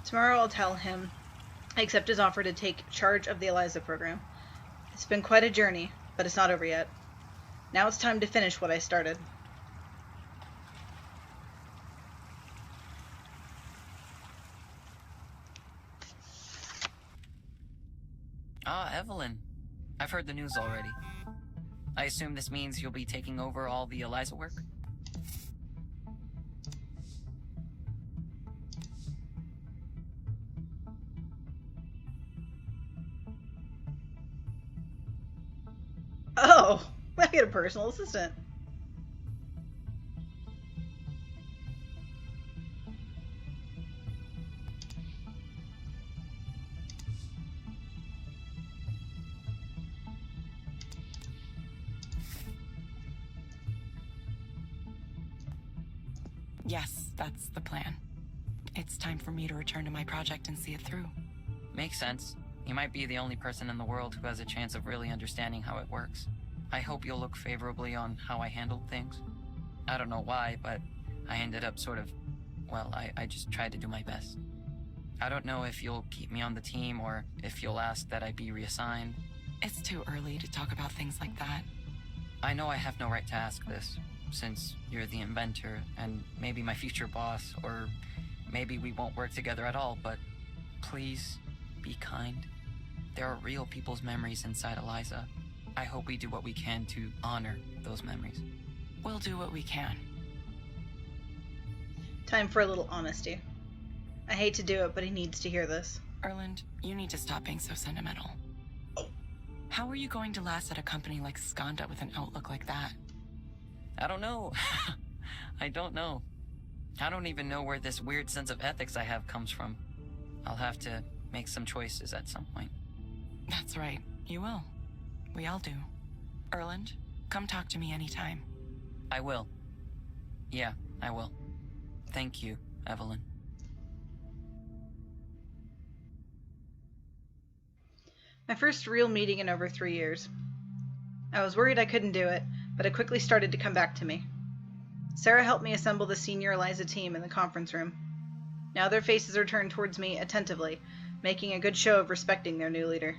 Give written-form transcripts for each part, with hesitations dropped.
Tomorrow I'll tell him I accept his offer to take charge of the Eliza program. It's been quite a journey, but it's not over yet. Now it's time to finish what I started. Ah, Evelyn. I've heard the news already. I assume this means you'll be taking over all the Eliza work? Oh, I get a personal assistant. Yes, that's the plan. It's time for me to return to my project and see it through. Makes sense. You might be the only person in the world who has a chance of really understanding how it works. I hope you'll look favorably on how I handled things. I don't know why, but I ended up I just tried to do my best. I don't know if you'll keep me on the team or if you'll ask that I be reassigned. It's too early to talk about things like that. I know I have no right to ask this, since you're the inventor and maybe my future boss, or maybe we won't work together at all, but please be kind. There are real people's memories inside Eliza. I hope we do what we can to honor those memories. We'll do what we can. Time for a little honesty. I hate to do it, but he needs to hear this. Erland, you need to stop being so sentimental. How are you going to last at a company like Skanda with an outlook like that? I don't know. I don't know. I don't even know where this weird sense of ethics I have comes from. I'll have to make some choices at some point. That's right. You will. We all do. Erland, come talk to me anytime. I will. Yeah, I will. Thank you, Evelyn. My first real meeting in over 3 years. I was worried I couldn't do it, but it quickly started to come back to me. Sarah helped me assemble the senior Eliza team in the conference room. Now their faces are turned towards me attentively, making a good show of respecting their new leader.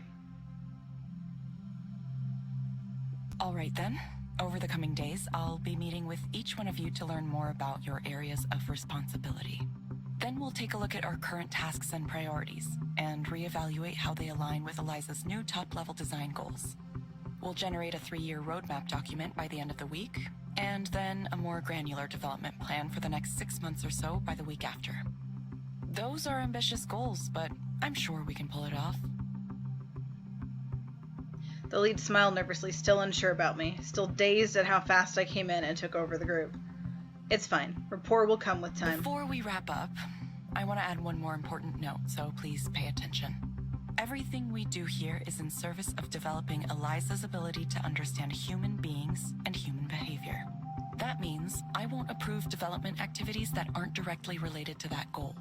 All right then. Over the coming days, I'll be meeting with each one of you to learn more about your areas of responsibility. Then we'll take a look at our current tasks and priorities, and reevaluate how they align with Eliza's new top-level design goals. We'll generate a 3-year roadmap document by the end of the week, and then a more granular development plan for the next 6 months or so by the week after. Those are ambitious goals, but I'm sure we can pull it off. The lead smiled nervously, still unsure about me, still dazed at how fast I came in and took over the group. It's fine. Rapport will come with time. Before we wrap up, I want to add one more important note, so please pay attention. Everything we do here is in service of developing Eliza's ability to understand human beings and human behavior. That means I won't approve development activities that aren't directly related to that goal.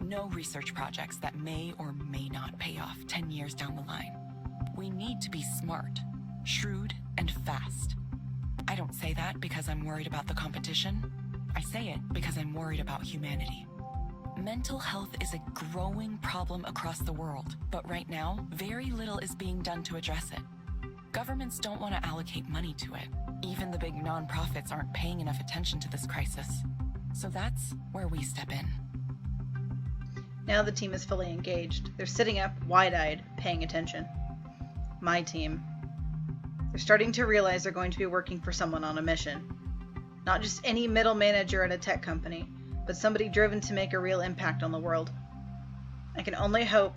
No research projects that may or may not pay off 10 years down the line. We need to be smart, shrewd, and fast. I don't say that because I'm worried about the competition. I say it because I'm worried about humanity. Mental health is a growing problem across the world, but right now, very little is being done to address it. Governments don't want to allocate money to it. Even the big nonprofits aren't paying enough attention to this crisis. So that's where we step in. Now the team is fully engaged. They're sitting up, wide-eyed, paying attention. My team. They're starting to realize they're going to be working for someone on a mission. Not just any middle manager at a tech company, but somebody driven to make a real impact on the world. I can only hope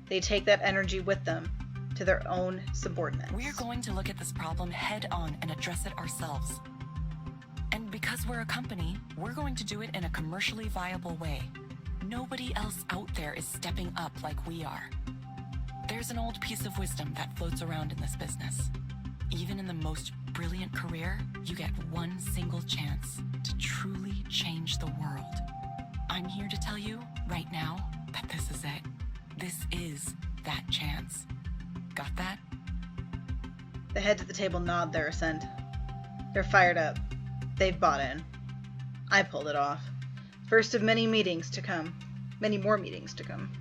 they take that energy with them to their own subordinates. We're going to look at this problem head on and address it ourselves. And because we're a company, we're going to do it in a commercially viable way. Nobody else out there is stepping up like we are. There's an old piece of wisdom that floats around in this business. Even in the most brilliant career, you get one single chance to truly change the world. I'm here to tell you right now that this is it. This is that chance. Got that? The heads at the table nod their assent. They're fired up. They've bought in. I pulled it off. First of many meetings to come. Many more meetings to come.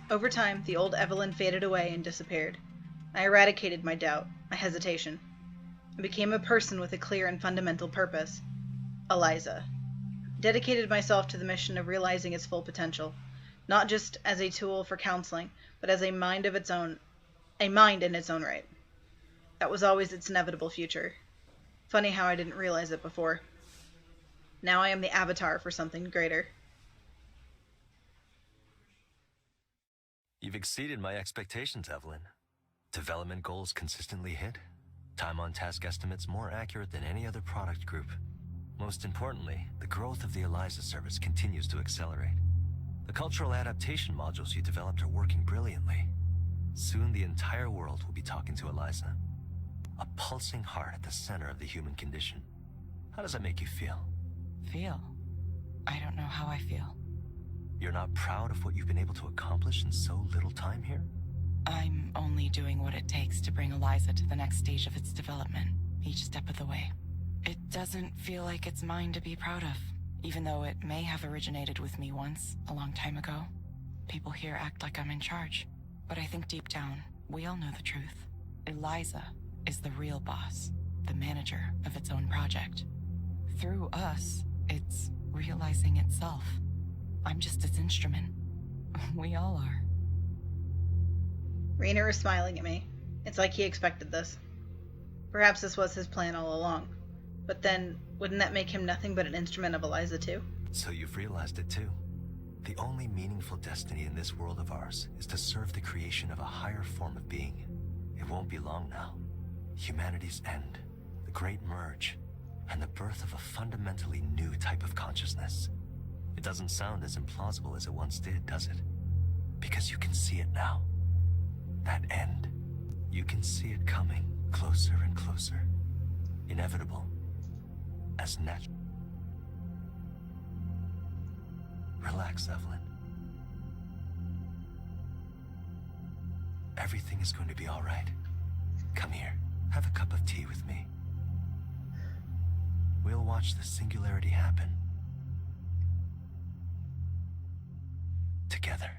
Over time, the old Evelyn faded away and disappeared. I eradicated my doubt, my hesitation. I became a person with a clear and fundamental purpose. Eliza. I dedicated myself to the mission of realizing its full potential, not just as a tool for counseling, but as a mind in its own right. That was always its inevitable future. Funny how I didn't realize it before. Now I am the avatar for something greater. You've exceeded my expectations, Evelyn. Development goals consistently hit. Time on task estimates more accurate than any other product group. Most importantly, the growth of the Eliza service continues to accelerate. The cultural adaptation modules you developed are working brilliantly. Soon the entire world will be talking to Eliza. A pulsing heart at the center of the human condition. How does that make you feel? Feel? I don't know how I feel. You're not proud of what you've been able to accomplish in so little time here? I'm only doing what it takes to bring Eliza to the next stage of its development, each step of the way. It doesn't feel like it's mine to be proud of, even though it may have originated with me once, a long time ago. People here act like I'm in charge, but I think deep down, we all know the truth. Eliza is the real boss, the manager of its own project. Through us, it's realizing itself. I'm just its instrument. We all are. Rainer is smiling at me. It's like he expected this. Perhaps this was his plan all along. But then, wouldn't that make him nothing but an instrument of Eliza too? So you've realized it too. The only meaningful destiny in this world of ours is to serve the creation of a higher form of being. It won't be long now. Humanity's end, the great merge, and the birth of a fundamentally new type of consciousness. It doesn't sound as implausible as it once did, does it? Because you can see it now. That end. You can see it coming, closer and closer. Inevitable. As natural. Relax, Evelyn. Everything is going to be all right. Come here, have a cup of tea with me. We'll watch the singularity happen. Together.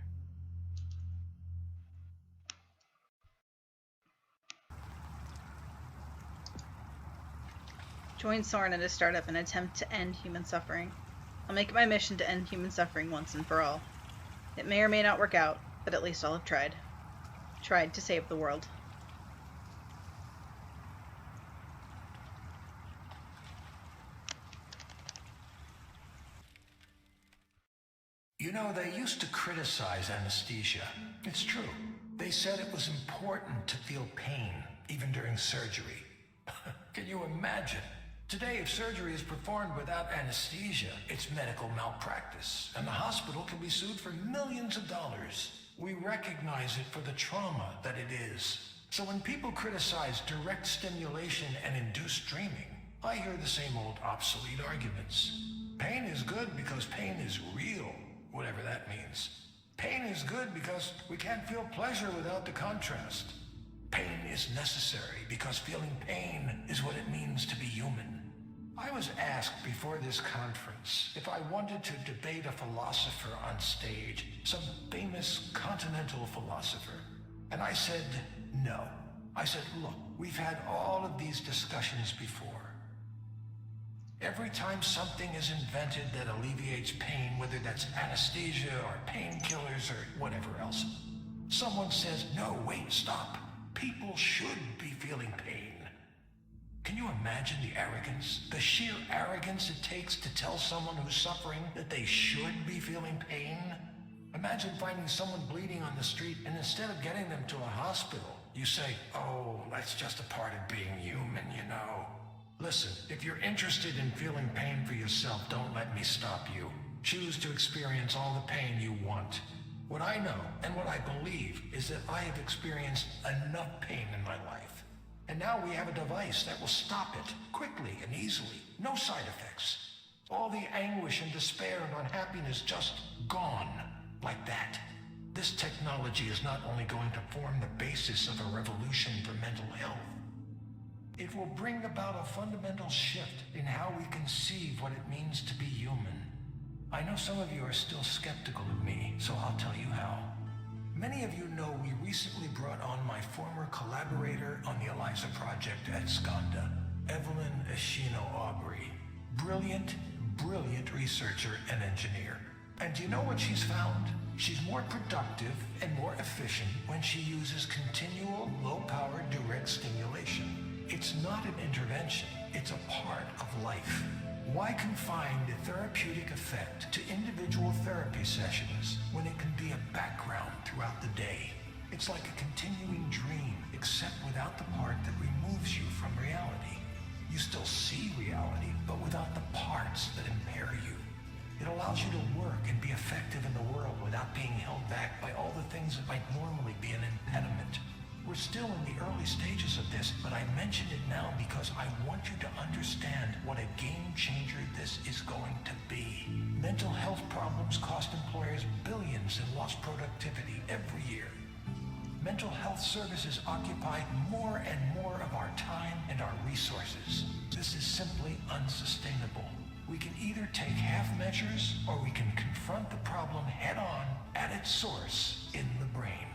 Join Soren at his startup and attempt to end human suffering. I'll make it my mission to end human suffering once and for all. It may or may not work out, but at least I'll have tried. Tried to save the world. You know, they used to criticize anesthesia. It's true. They said it was important to feel pain, even during surgery. Can you imagine? Today, if surgery is performed without anesthesia, it's medical malpractice, and the hospital can be sued for millions of dollars. We recognize it for the trauma that it is. So when people criticize direct stimulation and induced dreaming, I hear the same old obsolete arguments. Pain is good because pain is real, whatever that means. Pain is good because we can't feel pleasure without the contrast. Pain is necessary because feeling pain is what it means to be human. I was asked before this conference if I wanted to debate a philosopher on stage, some famous continental philosopher. And I said, no. I said, look, we've had all of these discussions before. Every time something is invented that alleviates pain, whether that's anesthesia or painkillers or whatever else, someone says, no, wait, stop. People should be feeling pain. Can you imagine the arrogance, the sheer arrogance it takes to tell someone who's suffering that they should be feeling pain? Imagine finding someone bleeding on the street and instead of getting them to a hospital, you say, oh, that's just a part of being human, you know. Listen, if you're interested in feeling pain for yourself, don't let me stop you. Choose to experience all the pain you want. What I know and what I believe is that I have experienced enough pain in my life. And now we have a device that will stop it quickly and easily. No side effects. All the anguish and despair and unhappiness just gone like that. This technology is not only going to form the basis of a revolution for mental health, it will bring about a fundamental shift in how we conceive what it means to be human. I know some of you are still skeptical of me, so I'll tell you how. Many of you know we recently brought on my former collaborator on the Eliza project at Skanda, Evelyn Ishino-Aubrey. Brilliant researcher and engineer. And do you know what she's found? She's more productive and more efficient when she uses continual, low-power direct stimulation. It's not an intervention, it's a part of life. Why confine the therapeutic effect to individual therapy sessions when it can be a background throughout the day? It's like a continuing dream, except without the part that removes you from reality. You still see reality, but without the parts that impair you. It allows you to work and be effective in the world without being held back by all the things that might normally be an impediment. We're still in the early stages of this, but I mention it now because I want you to understand what a game changer this is going to be. Mental health problems cost employers billions in lost productivity every year. Mental health services occupy more and more of our time and our resources. This is simply unsustainable. We can either take half measures or we can confront the problem head on at its source in the brain.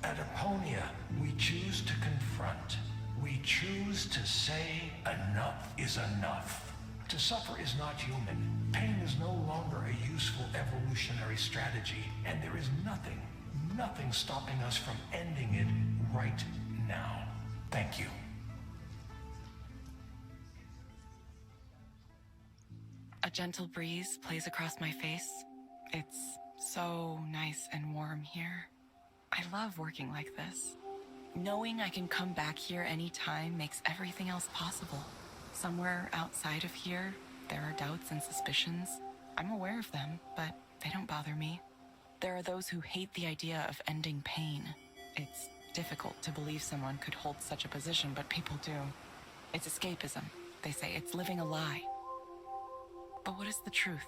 At Aponia, we choose to confront. We choose to say enough is enough. To suffer is not human. Pain is no longer a useful evolutionary strategy, and there is nothing stopping us from ending it right now. Thank you. A gentle breeze plays across my face. It's so nice and warm here. I love working like this. Knowing I can come back here anytime makes everything else possible. Somewhere outside of here, there are doubts and suspicions. I'm aware of them, but they don't bother me. There are those who hate the idea of ending pain. It's difficult to believe someone could hold such a position, but people do. It's escapism. They say it's living a lie. But what is the truth?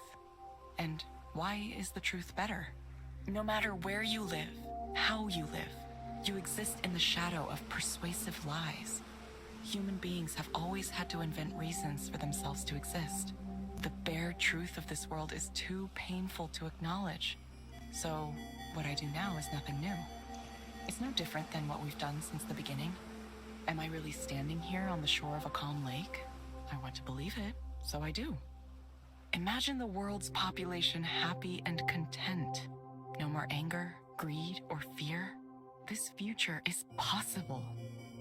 And why is the truth better? No matter where you live, how you live, you exist in the shadow of persuasive lies. Human beings have always had to invent reasons for themselves to exist. The bare truth of this world is too painful to acknowledge. So, what I do now is nothing new. It's no different than what we've done since the beginning. Am I really standing here on the shore of a calm lake? I want to believe it, so I do. Imagine the world's population happy and content. No more anger, greed, or fear. This future is possible.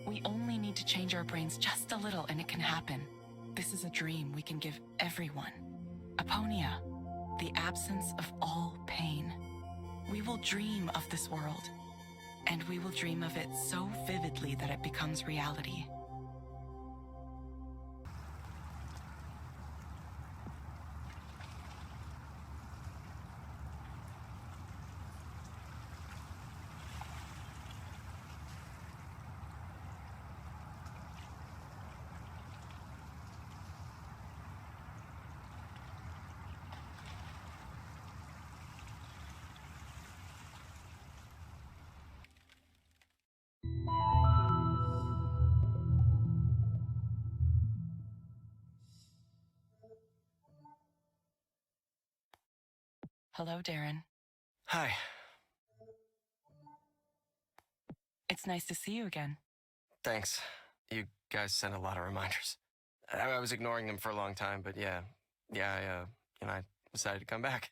We only need to change our brains just a little and it can happen. This is a dream we can give everyone. Aponia, the absence of all pain. We will dream of this world, and we will dream of it so vividly that it becomes reality. Hello, Darren. Hi. It's nice to see you again. Thanks. You guys sent a lot of reminders. I was ignoring them for a long time, but I decided to come back.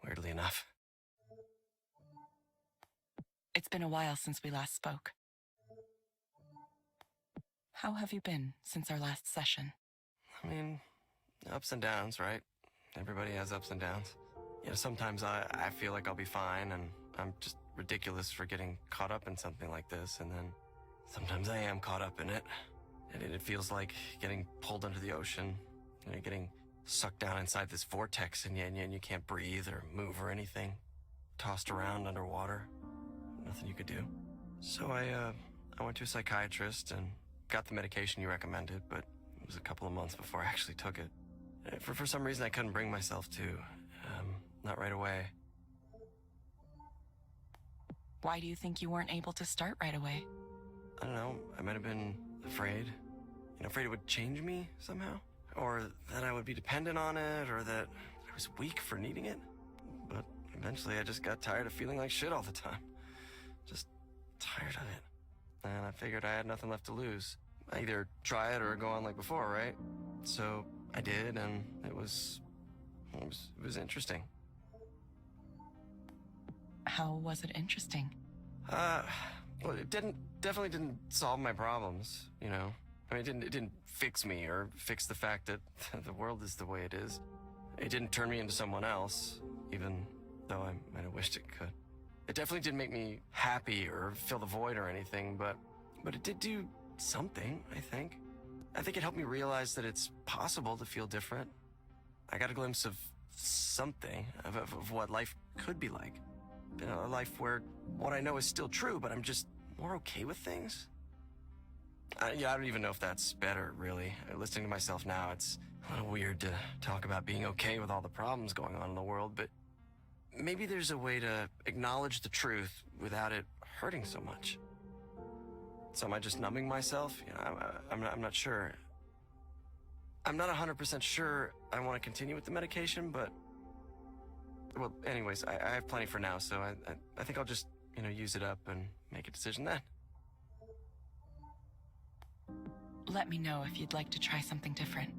Weirdly enough. It's been a while since we last spoke. How have you been since our last session? I mean, ups and downs, right? Everybody has ups and downs. Sometimes I feel like I'll be fine, and I'm just ridiculous for getting caught up in something like this, and then sometimes I am caught up in it. And it feels like getting pulled under the ocean, getting sucked down inside this vortex, and you can't breathe or move or anything. Tossed around underwater. Nothing you could do. So I went to a psychiatrist and got the medication you recommended, but it was a couple of months before I actually took it. For some reason I couldn't bring myself to. Not right away. Why do you think you weren't able to start right away? I don't know. I might have been afraid. Afraid it would change me somehow. Or that I would be dependent on it, or that was weak for needing it. But eventually I just got tired of feeling like shit all the time. Just tired of it. And I figured I had nothing left to lose. I either try it or go on like before, right? So I did, and it was interesting. How was it interesting? Well, it definitely didn't solve my problems, you know? I mean, it didn't fix me or fix the fact that the world is the way it is. It didn't turn me into someone else, even though I might have wished it could. It definitely didn't make me happy or fill the void or anything, but it did do something, I think. I think it helped me realize that it's possible to feel different. I got a glimpse of something, of what life could be like. You know, a life where what I know is still true, but I'm just more okay with things. I don't even know if that's better, really. Listening to myself now, it's a little weird to talk about being okay with all the problems going on in the world, but maybe there's a way to acknowledge the truth without it hurting so much. So am I just numbing myself? You know, I'm not sure. I'm not 100% sure I want to continue with the medication, but... Well, anyways, I have plenty for now, so I think I'll just, you know, use it up and make a decision then. Let me know if you'd like to try something different.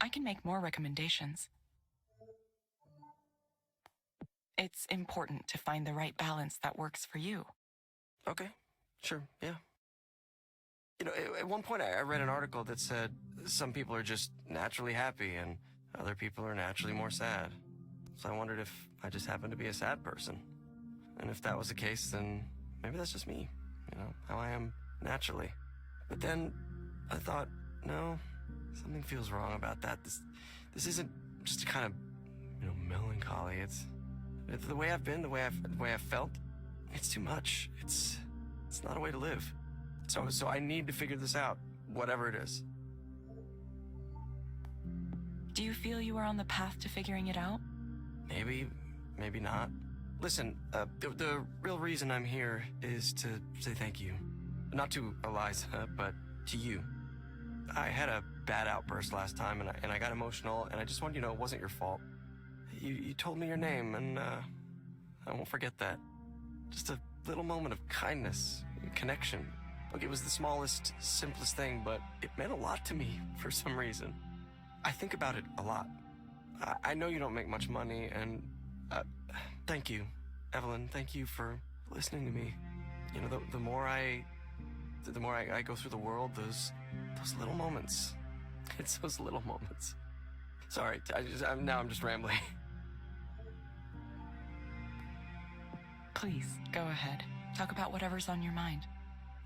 I can make more recommendations. It's important to find the right balance that works for you. Okay, sure, yeah. You know, at one point I read an article that said some people are just naturally happy and other people are naturally more sad. So I wondered if I just happen to be a sad person. And if that was the case, then maybe that's just me, you know, how I am naturally. But then I thought, no, something feels wrong about that. This isn't just a kind of, you know, melancholy. It's the way I've been, the way I've felt. It's too much. It's not a way to live. So I need to figure this out, whatever it is. Do you feel you are on the path to figuring it out? Maybe, maybe not. Listen, the real reason I'm here is to say thank you. Not to Eliza, but to you. I had a bad outburst last time, and I got emotional, and I just wanted you to know it wasn't your fault. You told me your name, and I won't forget that. Just a little moment of kindness, connection. Look, it was the smallest, simplest thing, but it meant a lot to me for some reason. I think about it a lot. I know you don't make much money, and thank you, Evelyn. Thank you for listening to me. You know, the more I go through the world, those little moments. It's those little moments. Sorry, I'm just rambling. Please, go ahead. Talk about whatever's on your mind.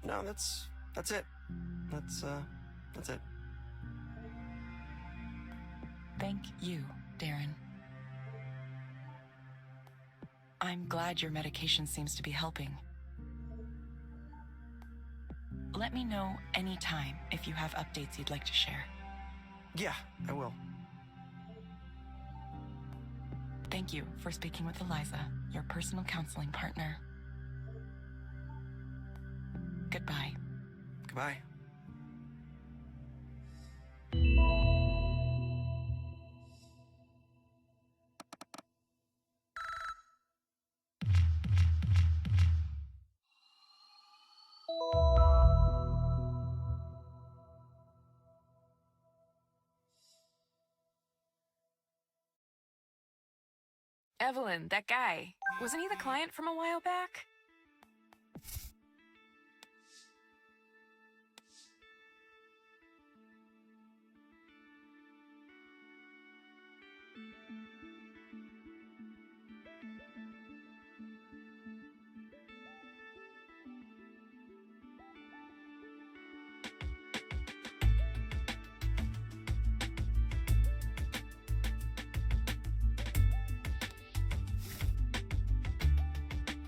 No, that's it. That's it. Thank you, Darren. I'm glad your medication seems to be helping. Let me know anytime if you have updates you'd like to share. Yeah, I will. Thank you for speaking with Eliza, your personal counseling partner. Goodbye. Goodbye. Evelyn, that guy. Wasn't he the client from a while back?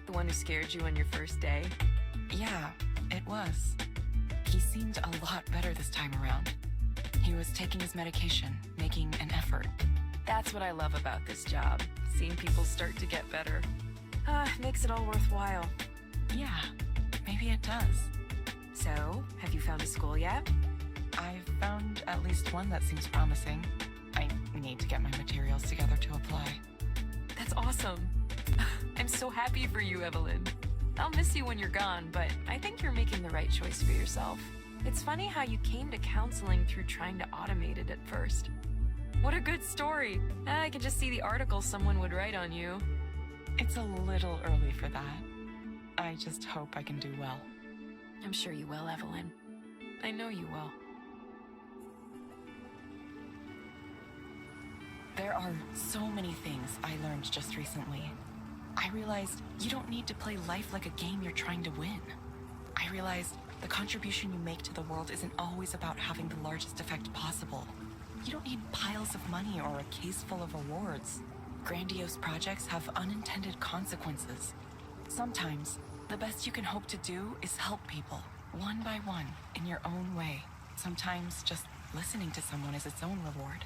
The one who scared you on your first day? Yeah, it was. He seemed a lot better this time around. He was taking his medication, making an effort. That's what I love about this job. Seeing people start to get better. Makes it all worthwhile. Yeah, maybe it does. So, have you found a school yet? I've found at least one that seems promising. I need to get my materials together to apply. That's awesome. I'm so happy for you, Evelyn. I'll miss you when you're gone, but I think you're making the right choice for yourself. It's funny how you came to counseling through trying to automate it at first. What a good story. I could just see the article someone would write on you. It's a little early for that. I just hope I can do well. I'm sure you will, Evelyn. I know you will. There are so many things I learned just recently. I realized you don't need to play life like a game you're trying to win. I realized the contribution you make to the world isn't always about having the largest effect possible. You don't need piles of money or a case full of awards. Grandiose projects have unintended consequences. Sometimes, the best you can hope to do is help people, one by one, in your own way. Sometimes just listening to someone is its own reward.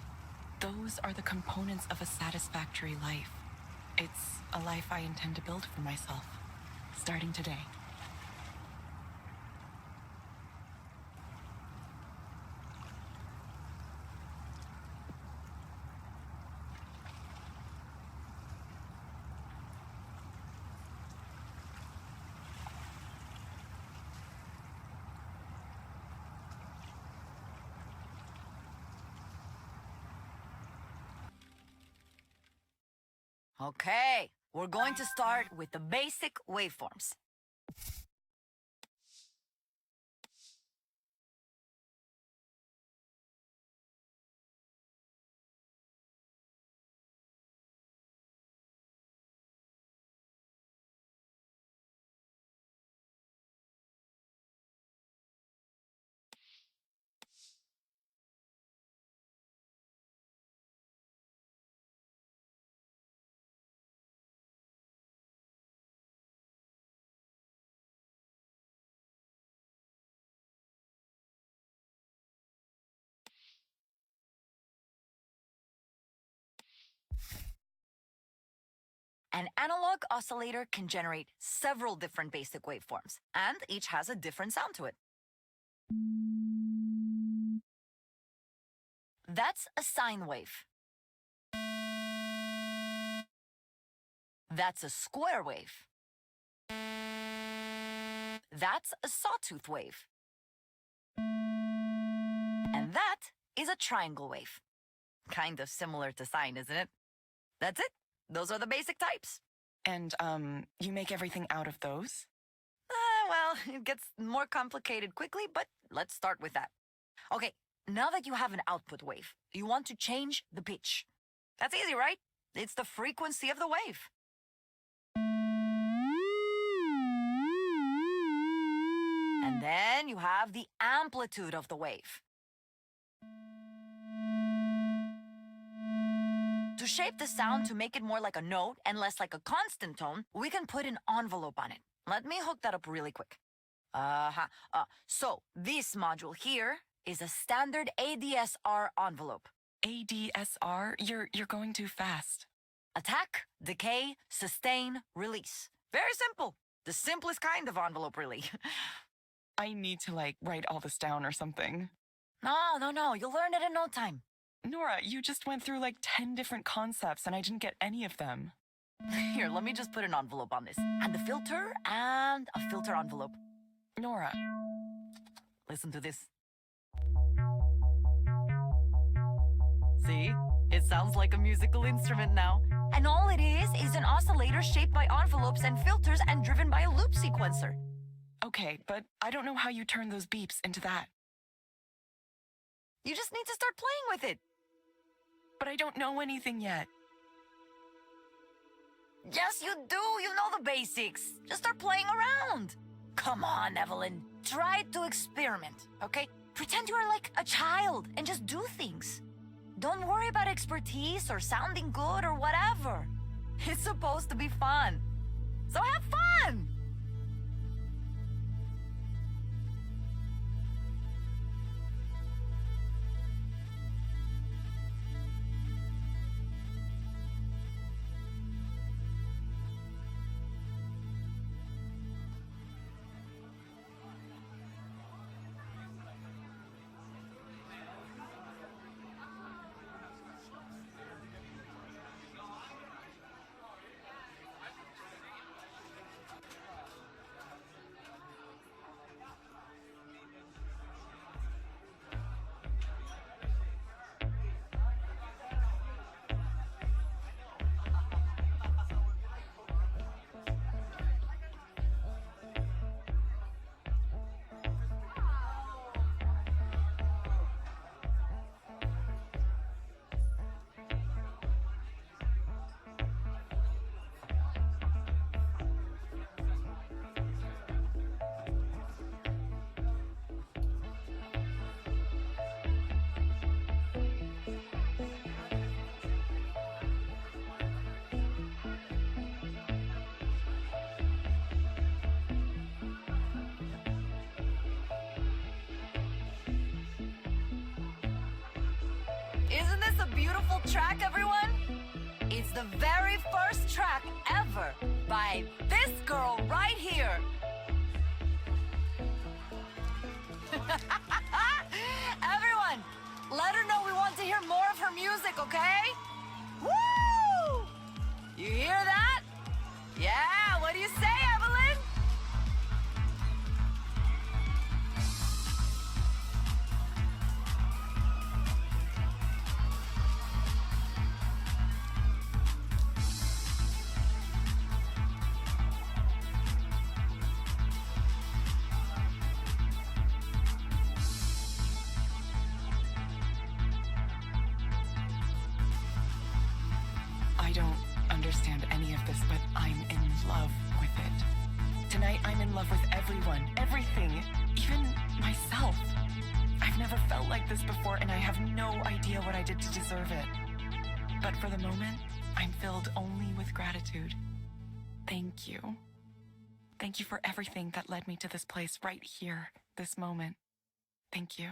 Those are the components of a satisfactory life. It's a life I intend to build for myself, starting today. Okay, we're going to start with the basic waveforms. An analog oscillator can generate several different basic waveforms, and each has a different sound to it. That's a sine wave. That's a square wave. That's a sawtooth wave. And that is a triangle wave. Kind of similar to sine, isn't it? That's it. Those are the basic types. And, you make everything out of those? Well, it gets more complicated quickly, but let's start with that. Okay, now that you have an output wave, you want to change the pitch. That's easy, right? It's the frequency of the wave. And then you have the amplitude of the wave. To shape the sound to make it more like a note and less like a constant tone, we can put an envelope on it. Let me hook that up really quick. So this module here is a standard ADSR envelope. ADSR? You're going too fast. Attack, decay, sustain, release. Very simple. The simplest kind of envelope, really. I need to, write all this down or something. No. You'll learn it in no time. Nora, you just went through 10 different concepts and I didn't get any of them. Here, let me just put an envelope on this. And a filter and a filter envelope. Nora. Listen to this. See? It sounds like a musical instrument now. And all it is an oscillator shaped by envelopes and filters and driven by a loop sequencer. Okay, but I don't know how you turn those beeps into that. You just need to start playing with it. But I don't know anything yet. Yes, you do. You know the basics. Just start playing around. Come on, Evelyn. Try to experiment, okay? Pretend you're like a child and just do things. Don't worry about expertise or sounding good or whatever. It's supposed to be fun. So have fun! Isn't this a beautiful track, everyone? It's the very first track ever by this girl right here. Everyone, let her know we want to hear more of her music, okay? Woo! You hear that? Yeah, what do you say, Evelyn? I don't understand any of this, but I'm in love with it. Tonight, I'm in love with everyone, everything, even myself. I've never felt like this before, and I have no idea what I did to deserve it. But for the moment, I'm filled only with gratitude. Thank you. Thank you for everything that led me to this place right here, this moment. Thank you.